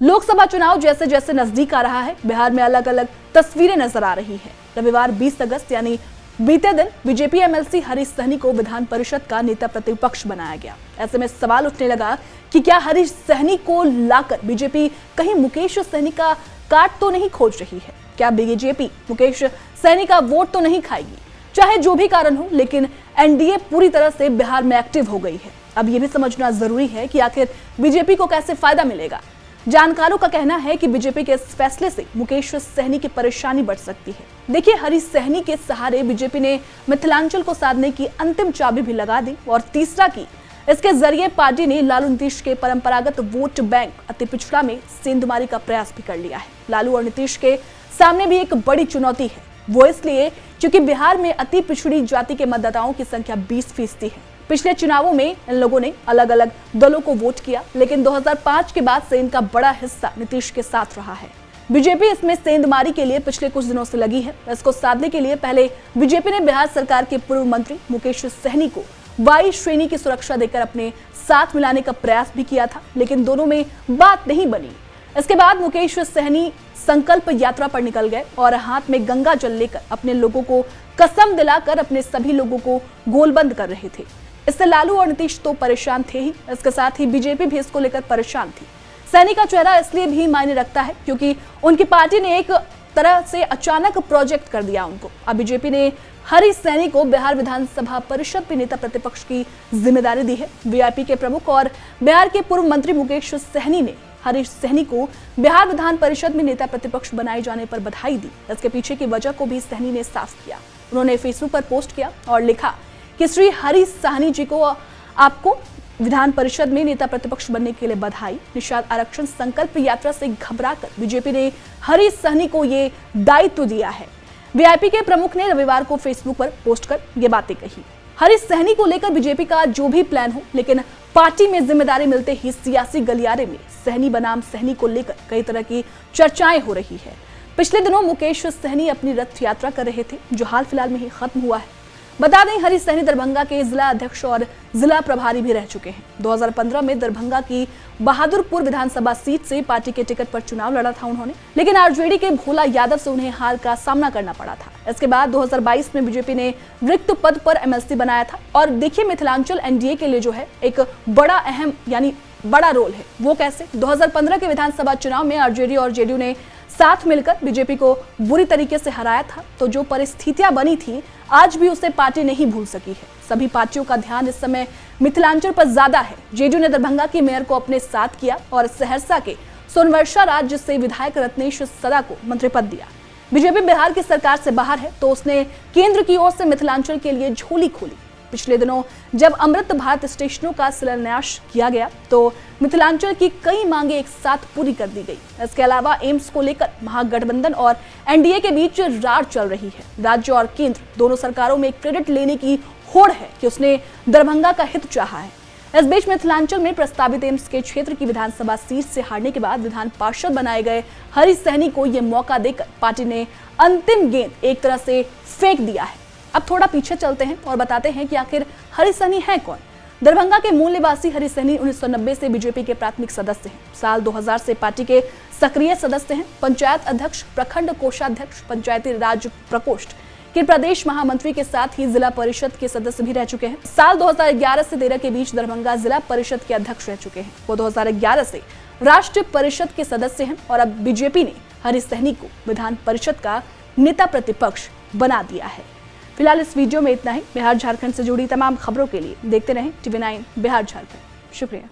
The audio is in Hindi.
लोकसभा चुनाव जैसे जैसे नजदीक आ रहा है, बिहार में अलग अलग तस्वीरें नजर आ रही हैं। रविवार 20 अगस्त यानी बीते दिन बीजेपी एमएलसी हरीश सहनी को विधान परिषद का नेता प्रतिपक्ष बनाया गया। ऐसे में सवाल उठने लगा कि क्या हरीश सहनी को लाकर बीजेपी कहीं मुकेश सहनी का काट तो नहीं खोज रही है? क्या बीजेपी मुकेश सहनी का वोट तो नहीं खाएगी? चाहे जो भी कारण हो, लेकिन एनडीए पूरी तरह से बिहार में एक्टिव हो गई है। अब यह भी समझना जरूरी है कि आखिर बीजेपी को कैसे फायदा मिलेगा। जानकारों का कहना है कि बीजेपी के इस फैसले से मुकेश सहनी की परेशानी बढ़ सकती है। देखिए, हरीश सहनी के सहारे बीजेपी ने मिथिलांचल को साधने की अंतिम चाबी भी लगा दी और तीसरा की इसके जरिए पार्टी ने लालू नीतीश के परंपरागत वोट बैंक अति पिछड़ा में सेंधमारी का प्रयास भी कर लिया है। लालू और नीतीश के सामने भी एक बड़ी चुनौती है, वो इसलिए क्योंकि बिहार में अति पिछड़ी जाति के मतदाताओं की संख्या 20% है। पिछले चुनावों में इन लोगों ने अलग अलग दलों को वोट किया, लेकिन 2005 के बाद से इनका बड़ा हिस्सा नीतीश के साथ रहा है। बीजेपी इसमें सेंधमारी के लिए पिछले कुछ दिनों से लगी है। इसको साधने के लिए पहले बीजेपी ने बिहार सरकार के पूर्व मंत्री मुकेश सहनी को वाई श्रेणी की सुरक्षा देकर अपने साथ मिलाने का प्रयास भी किया था, लेकिन दोनों में बात नहीं बनी। इसके बाद मुकेश सहनी संकल्प यात्रा पर निकल गए और हाथ में गंगा जल लेकर अपने लोगों को कसम दिलाकर अपने सभी लोगों को गोलबंद कर रहे थे। इससे लालू और नीतीश तो परेशान थे ही, इसके साथ ही बीजेपी भी इसको लेकर परेशान थी। सहनी का चेहरा इसलिए भी मायने रखता है क्योंकि उनकी पार्टी ने एक तरह से अचानक प्रोजेक्ट कर दिया उनको। अब बीजेपी ने हरीश सहनी को बिहार विधानसभा परिषद में नेता प्रतिपक्ष की जिम्मेदारी दी है। वीआईपी के प्रमुख और बिहार के पूर्व मंत्री मुकेश सहनी ने हरीश सहनी को बिहार विधान परिषद में नेता प्रतिपक्ष बनाए जाने पर बधाई दी। इसके पीछे की वजह को भी सहनी ने साफ किया। उन्होंने फेसबुक पर पोस्ट किया और लिखा कि श्री हरीश सहनी जी को आपको विधान परिषद में नेता प्रतिपक्ष बनने के लिए बधाई। निषाद आरक्षण संकल्प यात्रा से घबराकर बीजेपी ने हरीश सहनी को ये दायित्व दिया है। वीआईपी के प्रमुख ने रविवार को फेसबुक पर पोस्ट कर ये बातें कही। हरीश सहनी को लेकर बीजेपी का जो भी प्लान हो, लेकिन पार्टी में जिम्मेदारी मिलते ही सियासी गलियारे में सहनी बनाम सहनी को लेकर कई तरह की चर्चाएं हो रही है। पिछले दिनों मुकेश सहनी अपनी रथ यात्रा कर रहे थे, जो हाल फिलहाल में ही खत्म हुआ है। बता दें, हरीश सहनी दरभंगा के जिला अध्यक्ष और जिला प्रभारी भी रह चुके हैं। 2015 में दरभंगा की बहादुरपुर विधानसभा सीट से पार्टी के टिकट पर चुनाव लड़ा था उन्होंने, लेकिन आरजेडी के भोला यादव से उन्हें हार का सामना करना पड़ा था। इसके बाद 2022 में बीजेपी ने रिक्त पद पर एमएलसी बनाया था। और देखिए, मिथिलांचल एनडीए के लिए जो है एक बड़ा अहम यानी बड़ा रोल है। वो कैसे? 2015 के विधानसभा चुनाव में आरजेडी और जेडीयू ने साथ मिलकर बीजेपी को बुरी तरीके से हराया था। तो जो परिस्थितियां बनी थी, आज भी उसे पार्टी नहीं भूल सकी है। सभी पार्टियों का ध्यान इस समय मिथिलांचल पर ज्यादा है। जेडीयू ने दरभंगा की मेयर को अपने साथ किया और सहरसा के सोनवर्षा राज्य से विधायक रत्नेश सदा को मंत्री पद दिया। बीजेपी बिहार की सरकार से बाहर है, तो उसने केंद्र की ओर से मिथिलांचल के लिए झोली खोली। पिछले दिनों जब अमृत भारत स्टेशनों का शिलान्यास किया गया, तो मिथिलांचल की कई मांगे एक साथ पूरी कर दी गई। इसके अलावा एम्स को लेकर महागठबंधन और एनडीए के बीच रार चल रही है। राज्य और केंद्र दोनों सरकारों में क्रेडिट लेने की होड़ है कि उसने दरभंगा का हित चाहा है। इस बीच मिथिलांचल में प्रस्तावित एम्स के क्षेत्र की विधानसभा सीट से हारने के बाद विधान पार्षद बनाए गए हरीश सहनी को यह मौका देकर पार्टी ने अंतिम गेंद एक तरह से फेंक दिया है। अब थोड़ा पीछे चलते हैं और बताते हैं कि आखिर हरीश सहनी है कौन। दरभंगा के मूल निवासी हरीश सहनी 1990 से बीजेपी के प्राथमिक सदस्य हैं। साल 2000 से पार्टी के सक्रिय सदस्य हैं। पंचायत अध्यक्ष, प्रखंड कोषाध्यक्ष, पंचायती राज प्रकोष्ठ के प्रदेश महामंत्री के साथ ही जिला परिषद के सदस्य भी रह चुके हैं। साल 2011 से 13 के बीच दरभंगा जिला परिषद के अध्यक्ष रह चुके हैं। वो 2011 से राष्ट्रीय परिषद के सदस्य हैं और अब बीजेपी ने हरीश सहनी को विधान परिषद का नेता प्रतिपक्ष बना दिया है। फिलहाल इस वीडियो में इतना ही। बिहार झारखंड से जुड़ी तमाम खबरों के लिए देखते रहें TV9 बिहार झारखंड। शुक्रिया।